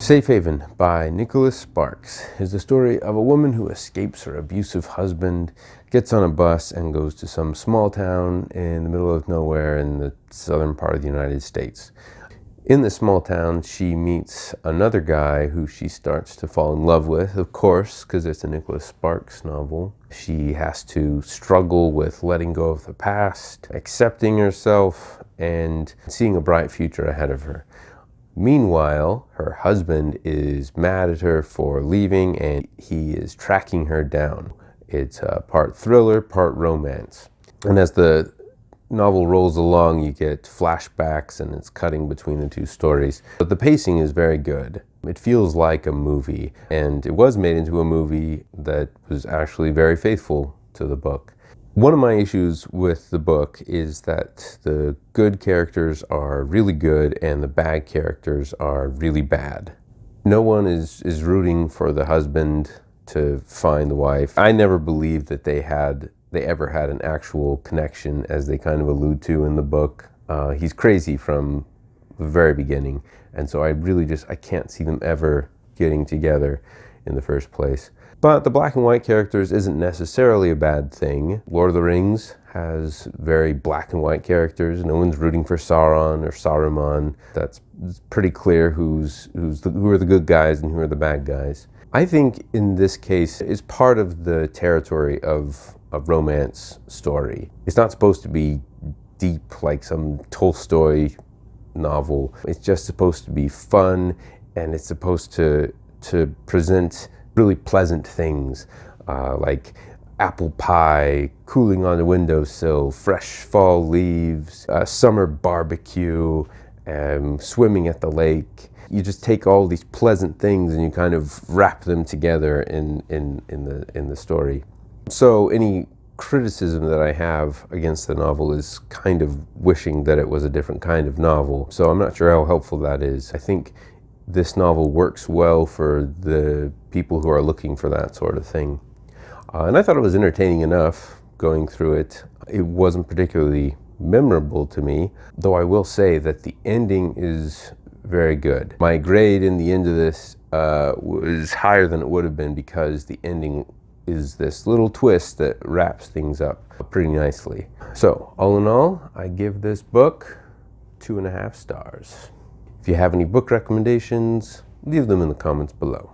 Safe Haven by Nicholas Sparks is the story of a woman who escapes her abusive husband, gets on a bus, and goes to some small town in the middle of nowhere in the southern part of the United States. In this small town, she meets another guy who she starts to fall in love with, of course, because it's a Nicholas Sparks novel. She has to struggle with letting go of the past, accepting herself, and seeing a bright future ahead of her. Meanwhile, her husband is mad at her for leaving and he is tracking her down. It's part thriller, part romance. And as the novel rolls along, you get flashbacks and it's cutting between the two stories. But the pacing is very good. It feels like a movie, and it was made into a movie that was actually very faithful to the book. One of my issues with the book is that the good characters are really good and the bad characters are really bad. No one is rooting for the husband to find the wife. I never believed that they ever had an actual connection, as they kind of allude to in the book. He's crazy from the very beginning, and so I can't see them ever getting together in the first place. But the black and white characters isn't necessarily a bad thing. Lord of the Rings has very black and white characters. No one's rooting for Sauron or Saruman. That's pretty clear who are the good guys and who are the bad guys. I think in this case it's part of the territory of a romance story. It's not supposed to be deep like some Tolstoy novel. It's just supposed to be fun, and it's supposed to present really pleasant things like apple pie cooling on the windowsill, fresh fall leaves, summer barbecue, swimming at the lake. You just take all these pleasant things and you kind of wrap them together in the story. So any criticism that I have against the novel is kind of wishing that it was a different kind of novel. So I'm not sure how helpful that is. I think this novel works well for the people who are looking for that sort of thing. And I thought it was entertaining enough going through it. It wasn't particularly memorable to me, though I will say that the ending is very good. My grade in the end of this was higher than it would have been because the ending is this little twist that wraps things up pretty nicely. So all in all, I give this book 2.5 stars. If you have any book recommendations, leave them in the comments below.